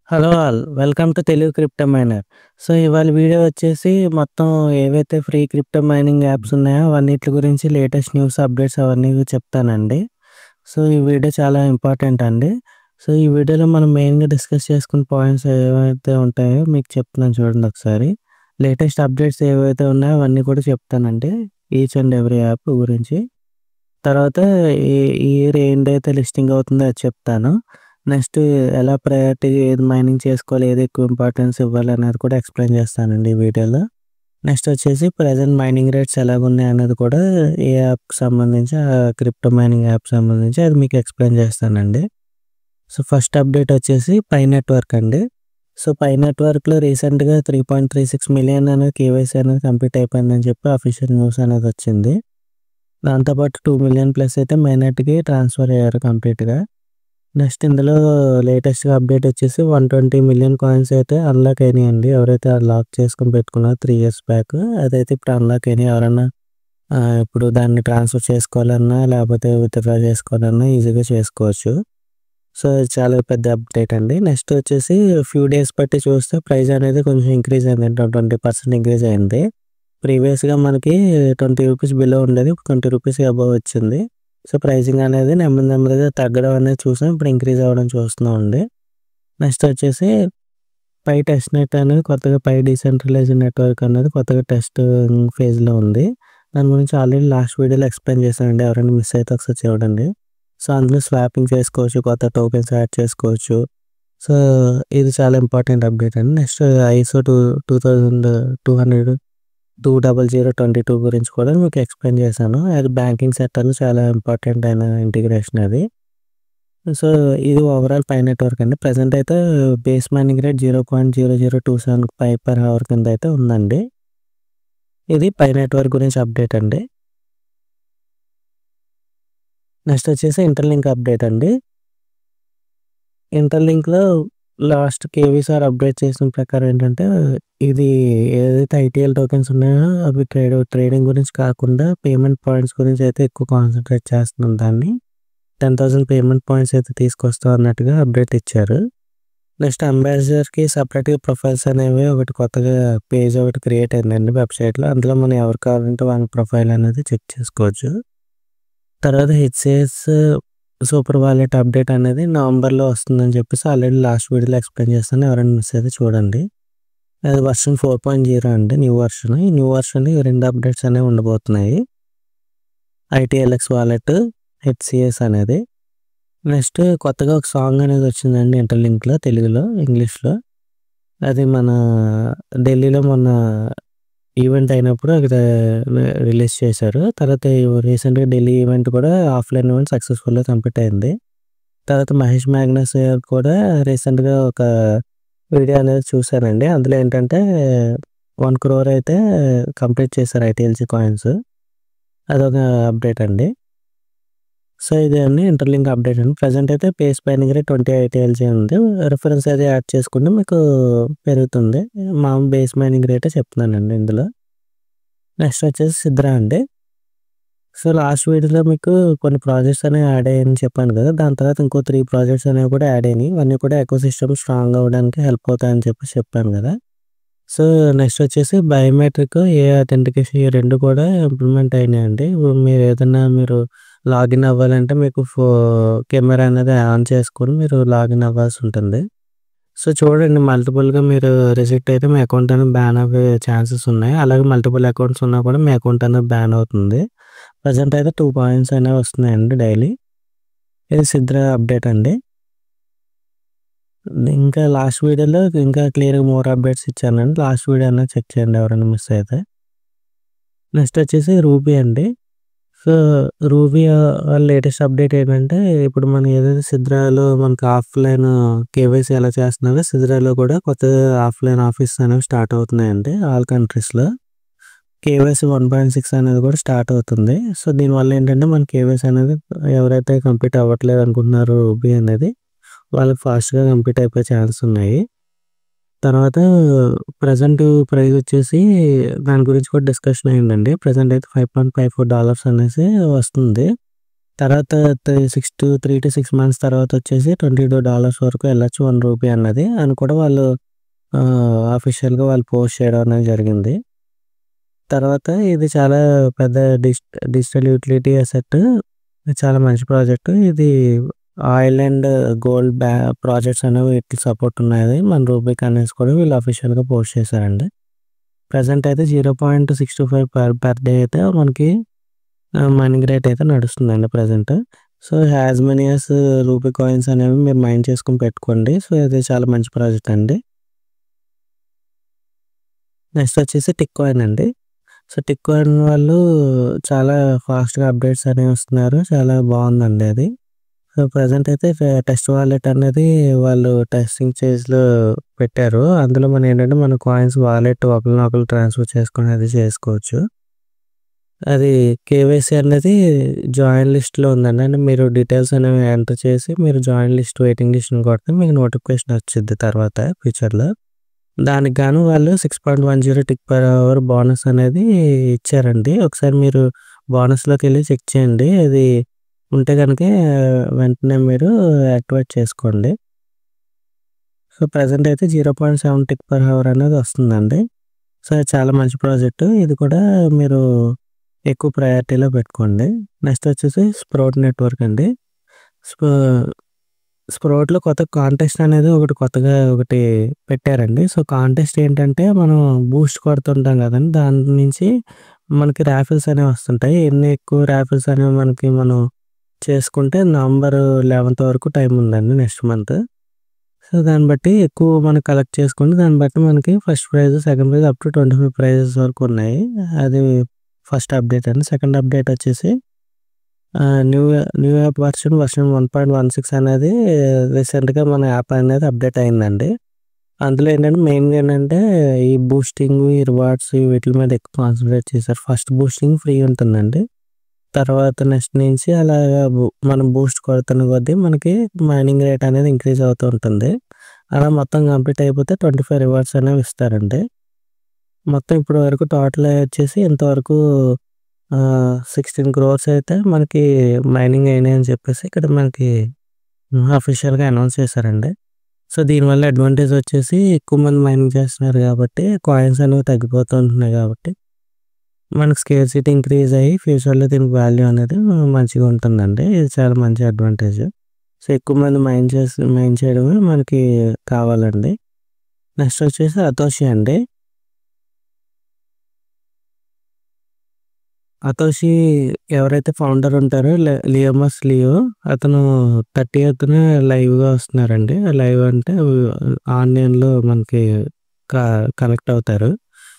Hello all. Welcome to Telugu crypto miner. So, ఇవాళ video వచ్చేసి మొత్తం ఏవైతే ఫ్రీ క్రిప్టో మైనింగ్ యాప్స్ ఉన్నాయో అవన్నిటి గురించి లేటెస్ట్ న్యూస్ అప్డేట్స్ అవన్నీ చెప్తానండి. సో, ఈ వీడియో చాలా ఇంపార్టెంట్ అండి. సో, ఈ వీడియోలో మనం మెయిన్‌గా డిస్కస్ చేసుకున్న పాయింట్స్ ఏవైతే ఉంటాయో మీకు చెప్తున్నాను చూడండి ఒకసారి. లేటెస్ట్ అప్డేట్స్ ఏవైతే ఉన్నాయో అవన్నీ కూడా చెప్తానండి. ఈచ్ అండ్ ఎవ్రీ యాప్ గురించి. తర్వాత ఈ ఈ ఇయర్ ఏంటైతే లిస్టింగ్ అవుతుందో అది చెప్తాను. నెక్స్ట్ ఎలా ప్రయారిటీ ఏది మైనింగ్ చేసుకోవాలి, ఏది ఎక్కువ ఇంపార్టెన్స్ ఇవ్వాలి అనేది కూడా ఎక్స్‌ప్లెయిన్ చేస్తానండి ఈ వీడియోలో. నెక్స్ట్ వచ్చేసి ప్రెజెంట్ మైనింగ్ రేట్స్ ఎలాగున్నాయి అనేది కూడా ఏ యాప్‌కి సంబంధించి క్రిప్టో మైనింగ్ యాప్ సంబంధించి అది మీకు ఎక్స్‌ప్లెయిన్ చేస్తానండి. సో, ఫస్ట్ అప్డేట్ వచ్చేసి పై నెట్వర్క్ అండి. సో, పై నెట్వర్క్‌లో రీసెంట్‌గా 3.36 మిలియన్ అనేది కేవైసీ అనేది కంప్లీట్ అయిపోయిందని చెప్పి అఫీషియల్ న్యూస్ అనేది వచ్చింది. దాంతో పాటు 2 మిలియన్ ప్లస్ అయితే మైనెట్‌కి ట్రాన్స్‌ఫర్ అయ్యారు కంప్లీట్‌గా. నెక్స్ట్ ఇందులో లేటెస్ట్‌గా అప్డేట్ వచ్చేసి 120 మిలియన్ కాయిన్స్ అయితే అన్‌లాక్ అయినాయండి. ఎవరైతే లాక్ చేసుకొని పెట్టుకున్నారో 3 ఇయర్స్ బ్యాక్ అదైతే ఇప్పుడు అన్‌లాక్ అయినాయి. ఎవరన్నా ఇప్పుడు దాన్ని ట్రాన్స్‌ఫర్ చేసుకోవాలన్నా లేకపోతే విత్‌డ్రా చేసుకోవాలన్నా ఈజీగా చేసుకోవచ్చు. సో, ఇది చాలా పెద్ద అప్డేట్ అండి. నెక్స్ట్ వచ్చేసి ఫ్యూ డేస్ బట్టి చూస్తే ప్రైస్ అనేది కొంచెం ఇంక్రీజ్ అయింది. 20% ఇంక్రీజ్ అయింది. ప్రీవియస్‌గా మనకి రూ. 20 బిలో ఉండేది. ఇప్పుడు రూ. 20 అబోవ్ వచ్చింది. సో, ప్రైసింగ్ అనేది నెమ్మదిగా తగ్గడం అనేది చూసాం. ఇప్పుడు ఇంక్రీజ్ అవ్వడం చూస్తున్నామండి. నెక్స్ట్ వచ్చేసి పై టెస్ట్ నెట్ అనేది కొత్తగా పై డీసెంట్రలైజ్డ్ నెట్వర్క్ అనేది కొత్తగా టెస్ట్ ఫేజ్‌లో ఉంది. దాని గురించి ఆల్రెడీ లాస్ట్ వీడియోలో ఎక్స్‌ప్లెయిన్ చేశానండి. ఎవరైనా మిస్ అయితే ఒకసారి చూడండి. సో, అందులో స్వాపింగ్ చేసుకోవచ్చు. కొత్త టోకెన్స్ యాడ్ చేసుకోవచ్చు. సో, ఇది చాలా ఇంపార్టెంట్ అప్డేట్ అండి. నెక్స్ట్ ఐఎస్ఓ 2200 20022 గురించి కూడా మీకు ఎక్స్‌ప్లెయిన్ చేశాను. అది బ్యాంకింగ్ సెక్టార్‌లో చాలా ఇంపార్టెంట్ అయిన ఇంటిగ్రేషన్ అది. సో, ఇది ఓవరాల్ పై నెట్వర్క్ అండి. ప్రెజెంట్ అయితే base mining rate 0.0027 per hour కింద అయితే ఉందండి. ఇది పై నెట్వర్క్ గురించి అప్డేట్ అండి. నెక్స్ట్ వచ్చేసి ఇంటర్‌లింక్ అప్డేట్ అండి. ఇంటర్‌లింక్‌లో లాస్ట్ కేవీసార్ అప్డేట్ చేసిన ప్రకారం ఏంటంటే, ఇది ఏదైతే ఐటీఎల్ టోకెన్స్ ఉన్నాయో అవి ట్రేడింగ్ గురించి కాకుండా పేమెంట్ పాయింట్స్ గురించి అయితే ఎక్కువ కాన్సంట్రేట్ చేస్తున్నాం దాన్ని. 10,000 పేమెంట్ పాయింట్స్ అయితే తీసుకొస్తాం అన్నట్టుగా అప్డేట్ ఇచ్చారు. నెక్స్ట్ అంబాసిడర్‌కి సెపరేట్‌గా ప్రొఫైల్స్ అనేవి ఒకటి కొత్తగా పేజ్ ఒకటి క్రియేట్ అయిందండి వెబ్‌సైట్‌లో. అందులో మనం ఎవరు కావాలంటే వాళ్ళ ప్రొఫైల్ అనేది చెక్ చేసుకోవచ్చు. తర్వాత హెచ్‌సిఎస్ సూపర్ వాలెట్ అప్డేట్ అనేది నవంబర్‌లో వస్తుందని చెప్పేసి ఆల్రెడీ లాస్ట్ వీడియోలో ఎక్స్‌ప్లెయిన్ చేశాను. ఎవరైనా మిస్ అయితే చూడండి. అది వర్షన్ 4.0 అండి న్యూ వర్షన్. ఈ న్యూ వర్షన్‌లో ఈ 2 అప్డేట్స్ అనేవి ఉండబోతున్నాయి. ఐటీఎల్ఎక్స్ వాలెట్, హెచ్‌సిఎస్ అనేది. నెక్స్ట్ కొత్తగా ఒక సాంగ్ అనేది వచ్చిందండి ఇంటర్‌లింక్‌లో తెలుగులో, ఇంగ్లీష్‌లో. అది మన ఢిల్లీలో మొన్న ఈవెంట్ అయినప్పుడు అక్కడ రిలీజ్ చేశారు. తర్వాత రీసెంట్‌గా ఢిల్లీ ఈవెంట్ కూడా ఆఫ్‌లైన్ ఈవెంట్ సక్సెస్‌ఫుల్‌గా కంప్లీట్ అయింది. తర్వాత మహేష్ మ్యాగ్నస్ కూడా రీసెంట్‌గా ఒక వీడియో అనేది చూశానండి. అందులో ఏంటంటే 1 క్రోర్ అయితే కంప్లీట్ చేశారు ఐటీఎల్‌సీ కాయిన్స్. అదొక అప్డేట్ అండి. సో, ఇది అండి ఇంటర్‌లింక్ అప్డేట్ అండి. ప్రెజెంట్ అయితే పేస్ మైనింగ్ రేట్ 20 ఐటీఎల్‌సీ ఉంది. రిఫరెన్స్ అది యాడ్ చేసుకుంటే మీకు పెరుగుతుంది. మామూలు బేస్ మైనింగ్ రేటే చెప్తున్నానండి ఇందులో. నెక్స్ట్ వచ్చేసి సిద్రా అండి. సో, లాస్ట్ వీడియోలో మీకు కొన్ని ప్రాజెక్ట్స్ అనేవి యాడ్ అయ్యాయని చెప్పాను కదా! దాని తర్వాత ఇంకో 3 ప్రాజెక్ట్స్ అనేవి కూడా యాడ్ అయినాయి. ఇవన్నీ కూడా ఎకోసిస్టమ్ స్ట్రాంగ్ అవ్వడానికి హెల్ప్ అవుతాయని చెప్పేసి చెప్పాను కదా! సో, నెక్స్ట్ వచ్చేసి బయోమెట్రిక్, ఏఐ అథెంటికేషన్ ఈ 2 కూడా ఇంప్లిమెంట్ అయినాయండి. ఇప్పుడు మీరు లాగిన్ అవ్వాలంటే మీకు కెమెరా అనేది ఆన్ చేసుకొని మీరు లాగిన్ అవ్వాల్సి ఉంటుంది. సో, చూడండి మల్టిపుల్‌గా మీరు రిజెక్ట్ అయితే మీ అకౌంట్ అనేది బ్యాన్ అవ్వే ఛాన్సెస్ ఉన్నాయి. అలాగే మల్టిపుల్ అకౌంట్స్ ఉన్నా కూడా మీ అకౌంట్ అనేది బ్యాన్ అవుతుంది. ప్రెజెంట్ అయితే 2 పాయింట్స్ అనేవి వస్తున్నాయండి డైలీ. ఇది సిద్రా అప్డేట్ అండి. ఇంకా లాస్ట్ వీడియోలో ఇంకా క్లియర్‌గా మోర్ అప్డేట్స్ ఇచ్చానండి. లాస్ట్ వీడియో అనేది చెక్ చేయండి ఎవరైనా మిస్ అయితే. నెక్స్ట్ వచ్చేసి రూబీ అండి. సో, రూబీ లేటెస్ట్ అప్డేట్ ఏంటంటే ఇప్పుడు మనం ఏదైతే సిద్రాలో మనకు ఆఫ్‌లైన్ కేవైసీ ఎలా చేస్తున్నారో సిద్రాలో కూడా కొత్త ఆఫ్‌లైన్ ఆఫీస్ అనేవి స్టార్ట్ అవుతున్నాయండి ఆల్ కంట్రీస్‌లో. కేవైసీ 1.6 అనేది కూడా స్టార్ట్ అవుతుంది. సో, దీనివల్ల ఏంటంటే మన కేవైసీ అనేది ఎవరైతే కంప్లీట్ అవ్వట్లేదు అనుకుంటున్నారో రూబీ అనేది వాళ్ళకి ఫాస్ట్‌గా కంప్లీట్ అయిపోయే ఛాన్స్ ఉన్నాయి. తర్వాత ప్రెజెంట్ ప్రైస్ వచ్చేసి దాని గురించి కూడా డిస్కషన్ అయిందండి. ప్రెజెంట్ అయితే $5.54 అనేసి వస్తుంది. తర్వాత 3 to 6 మంత్స్ తర్వాత వచ్చేసి $22 వరకు వెళ్ళొచ్చు 1 రూపీ అన్నది అని కూడా వాళ్ళు అఫీషియల్‌గా వాళ్ళు పోస్ట్ చేయడం అనేది జరిగింది. తర్వాత ఇది చాలా పెద్ద డిజిటల్ యూటిలిటీ అసెట్. చాలా మంచి ప్రాజెక్ట్. ఇది ఆయిల్ అండ్ గోల్డ్ ప్రాజెక్ట్స్ అనేవి వీటికి సపోర్ట్ ఉన్నాయి. మన రూబిక్ అనేసి కూడా వీళ్ళు అఫీషియల్‌గా పోస్ట్ చేశారండి. ప్రెజెంట్ అయితే 0.625 పర్ డే అయితే మనకి మైనింగ్ రేట్ అయితే నడుస్తుందండి present. So, as many as rupee coins అనేవి మీరు మైన్ చేసుకొని పెట్టుకోండి. సో, ఇది చాలా మంచి ప్రాజెక్ట్ అండి. నెక్స్ట్ వచ్చేసి టిక్ కాయిన్ అండి. సో, టిక్ కాయిన్ వాళ్ళు చాలా ఫాస్ట్‌గా అప్డేట్స్ అనేవి ఇస్తున్నారు. చాలా బాగుందండి అది. సో, ప్రెజెంట్ అయితే టెస్ట్ వాలెట్ అనేది వాళ్ళు టెస్టింగ్ స్టేజ్‌లో పెట్టారు. అందులో మనం ఏంటంటే మన కాయిన్స్ వాలెట్ ఒకళ్ళనొకళ్ళు ట్రాన్స్‌ఫర్ చేసుకొని అది చేసుకోవచ్చు. అది కేవైసీ అనేది జాయిన్ లిస్ట్‌లో ఉందండి. అంటే మీరు డీటెయిల్స్ అనేవి ఎంటర్ చేసి మీరు జాయిన్ లిస్ట్, వెయిటింగ్ లిస్ట్‌ని కొడితే మీకు నోటిఫికేషన్ వచ్చిద్ది తర్వాత ఫ్యూచర్‌లో. దానికి గాను వాళ్ళు 6.10 టిక్ పర్ అవర్ బోనస్ అనేది ఇచ్చారండి. ఒకసారి మీరు బోనస్‌లోకెళ్ళి చెక్ చేయండి. అది ఉంటే గనుక వెంటనే మీరు యాక్టివేట్ చేసుకోండి. సో, ప్రెజెంట్ అయితే 0.7 టిక్ పర్ అవర్ అనేది వస్తుందండి. సో, చాలా మంచి ప్రాజెక్ట్. ఇది కూడా మీరు ఎక్కువ ప్రయారిటీలో పెట్టుకోండి. నెక్స్ట్ వచ్చేసి స్ప్రౌట్ నెట్వర్క్ అండి. స్ప స్ప్రౌట్‌లో కొత్త కాంటెస్ట్ అనేది కొత్తగా పెట్టారండి. సో, కాంటెస్ట్ ఏంటంటే మనం బూస్ట్ కొడుతుంటాం కదండీ! దాని నుంచి మనకి రాఫిల్స్ అనేవి వస్తుంటాయి. ఎన్ని ఎక్కువ రాఫిల్స్ అనేవి మనం చేసుకుంటే నవంబర్ 11th వరకు టైం ఉందండి నెక్స్ట్ మంత్. సో, దాన్ని బట్టి ఎక్కువ మనం కలెక్ట్ చేసుకుంటే దాన్ని బట్టి మనకి first prize, second prize up to 25 prizes వరకు ఉన్నాయి. అది ఫస్ట్ అప్డేట్ అండి. సెకండ్ అప్డేట్ వచ్చేసి న్యూ న్యూ యాప్ వర్షన్ 1.16 అనేది రీసెంట్‌గా మన యాప్ అనేది అప్డేట్ అయిందండి. అందులో మెయిన్‌గా ఈ బూస్టింగ్, ఈ రివార్డ్స్ వీటిల మీద ఎక్కువ కాన్సంట్రేట్ చేశారు. ఫస్ట్ బూస్టింగ్ ఫ్రీ ఉంటుందండి. తర్వాత నెక్స్ట్ నుంచి అలాగా మనం బూస్ట్ కొడుతున్న కొద్దీ మనకి మైనింగ్ రేట్ అనేది ఇంక్రీజ్ అవుతూ ఉంటుంది. అలా మొత్తం కంప్లీట్ అయిపోతే 25 రివార్డ్స్ అనేవి ఇస్తారండి. మొత్తం ఇప్పటి వరకు టోటల్ వచ్చేసి ఇంతవరకు 16 క్రోర్స్ అయితే మనకి మైనింగ్ అయినాయని చెప్పేసి ఇక్కడ మనకి అఫీషియల్‌గా అనౌన్స్ చేశారండి. సో, దీనివల్ల అడ్వాంటేజ్ వచ్చేసి ఎక్కువ మంది మైనింగ్ చేస్తున్నారు కాబట్టి కాయిన్స్ అనేవి తగ్గిపోతూ ఉంటున్నాయి కాబట్టి మనకి స్కేర్సిటీ ఇంక్రీజ్ అయ్యి ఫ్యూచర్‌లో దీనికి వాల్యూ అనేది మంచిగా ఉంటుందండి. ఇది చాలా మంచి అడ్వాంటేజ్. సో, ఎక్కువ మంది మైన్ చేయడమే మనకి కావాలండి. నెక్స్ట్ వచ్చేసి అతోషి అండి. అతోషి ఎవరైతే ఫౌండర్ ఉంటారో లియో అతను 30థ్‌న లైవ్‌గా వస్తున్నారండి. లైవ్ అంటే ఆన్‌లైన్‌లో మనకి కనెక్ట్ అవుతారు.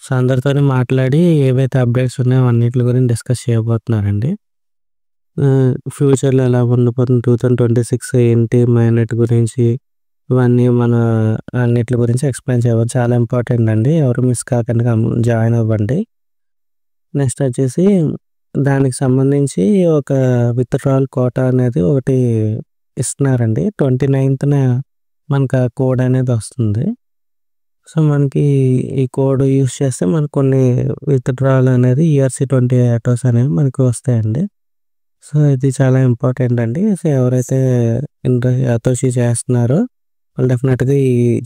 సో, అందరితోని మాట్లాడి ఏవైతే అప్డేట్స్ ఉన్నాయో అన్నిట్ల గురించి డిస్కస్ చేయబోతున్నారండి. ఫ్యూచర్‌లో ఎలా ఉండబోతుంది 2026 ఏంటి మైనెట్ గురించి ఇవన్నీ మన అన్నిట్ల గురించి ఎక్స్‌ప్లెయిన్ చేయబోతున్నారు. చాలా ఇంపార్టెంట్ అండి. ఎవరు మిస్ కాకుండా జాయిన్ అవ్వండి. నెక్స్ట్ వచ్చేసి దానికి సంబంధించి ఒక విత్‌డ్రాయల్ కోటా అనేది ఒకటి ఇస్తున్నారండి. 29థ్‌న మనకు ఆ కోడ్ అనేది వస్తుంది. సో, మనకి ఈ కోడ్ యూజ్ చేస్తే మనకు కొన్ని విత్‌డ్రాయల్ అనేది ERC-20 ఆటోస్ అనేవి మనకు వస్తాయండి. సో, ఇది చాలా ఇంపార్టెంట్ అండి. సో, ఎవరైతే అతోషి చేస్తున్నారో వాళ్ళు డెఫినెట్‌గా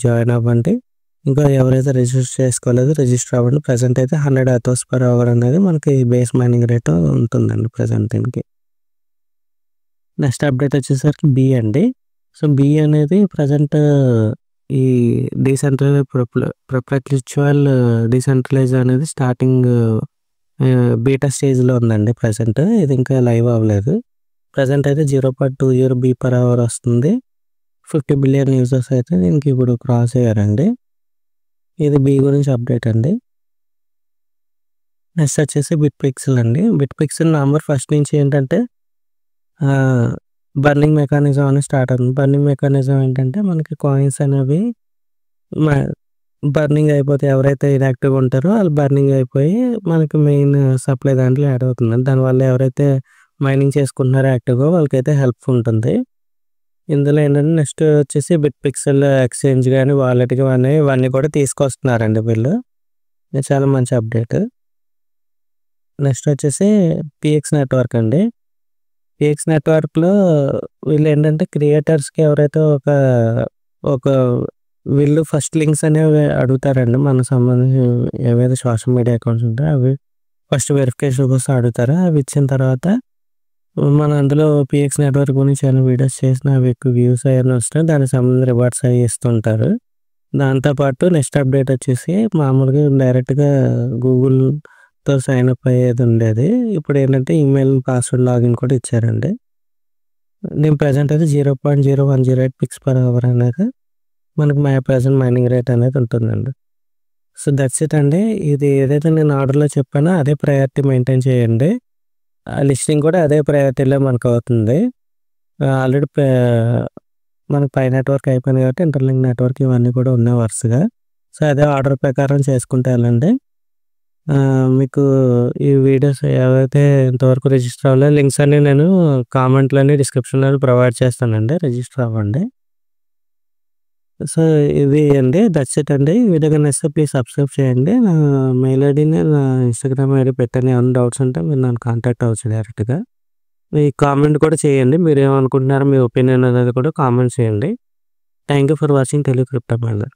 జాయిన్ అవ్వండి. ఇంకా ఎవరైతే రిజిస్టర్ చేసుకోలేదో రిజిస్టర్ అవ్వండి. ప్రెజెంట్ అయితే 100 అతోస్ పర్ అవర్ అనేది మనకి బేస్ మైనింగ్ రేట్ ఉంటుందండి ప్రెజెంట్ దీనికి. నెక్స్ట్ అప్డేట్ వచ్చేసరికి బీ అండి. సో, బీ అనేది ప్రెజెంట్ ఈ పర్పెచువల్ డీసెంట్రలైజ్ అనేది స్టార్టింగ్ బీటా స్టేజ్‌లో ఉందండి ప్రెజెంట్. ఇది ఇంకా లైవ్ అవ్వలేదు. ప్రెజెంట్ అయితే 0.20 బీ పర్ అవర్ వస్తుంది. 50 బిలియన్ యూజర్స్ అయితే దీనికి ఇప్పుడు క్రాస్ అయ్యారండి. ఇది బీ గురించి అప్డేట్ అండి. నెక్స్ట్ వచ్చేసి బిట్‌పిక్సెల్ అండి. బిట్‌పిక్సెల్ నవంబర్ 1 నుంచి ఏంటంటే బర్నింగ్ మెకానిజం అనేది స్టార్ట్ అవుతుంది. బర్నింగ్ మెకానిజం ఏంటంటే మనకి కాయిన్స్ అనేవి మ బర్నింగ్ అయిపోతే ఎవరైతే ఇన్యాక్టివ్‌గా ఉంటారో వాళ్ళు బర్నింగ్ అయిపోయి మనకి మెయిన్ సప్లై దాంట్లో యాడ్ అవుతుంది. దానివల్ల ఎవరైతే మైనింగ్ చేసుకుంటున్నారో యాక్టివ్‌గా వాళ్ళకైతే హెల్ప్ ఉంటుంది. ఇందులో ఏంటంటే నెక్స్ట్ వచ్చేసి బిట్‌పిక్సెల్ ఎక్స్‌చేంజ్ గాని, వాలెట్ గాని ఇవన్నీ కూడా తీసుకొస్తున్నారండి వీళ్ళు. ఇది చాలా మంచి అప్డేట్. నెక్స్ట్ వచ్చేసి పీఎక్స్ నెట్వర్క్ అండి. పిఎక్స్ నెట్వర్క్‌లో వీళ్ళేంటంటే క్రియేటర్స్‌కి ఎవరైతే ఒక వీళ్ళు ఫస్ట్ లింక్స్ అనేవి అడుగుతారండి. మనకు సంబంధించి ఏవైతే సోషల్ మీడియా అకౌంట్స్ ఉంటాయో అవి ఫస్ట్ వెరిఫికేషన్ కోసం అడుగుతారు. అవి ఇచ్చిన తర్వాత మనం అందులో పిఎక్స్ నెట్వర్క్ గురించి ఏమైనా వీడియోస్ చేసినా అవి ఎక్కువ వ్యూస్ అయన్నీ వస్తాయి. దానికి సంబంధించిన రివార్డ్స్ అవి ఇస్తుంటారు. దాంతో పాటు నెక్స్ట్ అప్డేట్ వచ్చేసి మామూలుగా డైరెక్ట్‌గా గూగుల్‌తో సైన్ అప్ అయ్యేది ఉండేది. ఇప్పుడేంటంటే ఈమెయిల్, పాస్వర్డ్, లాగిన్ కూడా ఇచ్చారండి. నేను ప్రెజెంట్ అయితే 0.0108 పిక్స్ పర్ అవర్ అనేది మనకి ప్రెజెంట్ మైనింగ్ రేట్ అనేది ఉంటుందండి. సో, దట్స్ ఇట్ అండి. ఇది ఏదైతే నేను ఆర్డర్‌లో చెప్పానో అదే ప్రయారిటీ మెయింటైన్ చేయండి. లిస్టింగ్ కూడా అదే ప్రయారిటీలో మనకవుతుంది. ఆల్రెడీ మనకి పై నెట్వర్క్ అయిపోయింది కాబట్టి ఇంటర్లింక్ నెట్వర్క్ ఇవన్నీ కూడా ఉన్నాయి వరుసగా. సో, అదే ఆర్డర్ ప్రకారం చేసుకుంటూ వెళ్ళండి. మీకు ఈ వీడియోస్ ఏవైతే ఇంతవరకు రిజిస్టర్ అవ్వలేదో లింక్స్ అన్నీ నేను కామెంట్‌లోని, డిస్క్రిప్షన్‌లోని ప్రొవైడ్ చేస్తానండి. రిజిస్టర్ అవ్వండి. సో, ఇది అండి. దట్స్ ఇట్ అండి. ఈ వీడియో గాని నచ్చితే ప్లీజ్ సబ్స్క్రైబ్ చేయండి. నా మెయిల్ ఐడీని, నా ఇన్‌స్టాగ్రామ్ ఐడీ పెట్టాను. ఏమన్నా డౌట్స్ ఉంటే మీరు నన్ను కాంటాక్ట్ అవ్వచ్చు డైరెక్ట్‌గా. మీ కామెంట్ కూడా చేయండి. మీరేమనుకుంటున్నారో మీ ఒపీనియన్ అనేది కూడా కామెంట్ చేయండి. Thank you for watching Telugu crypto minor.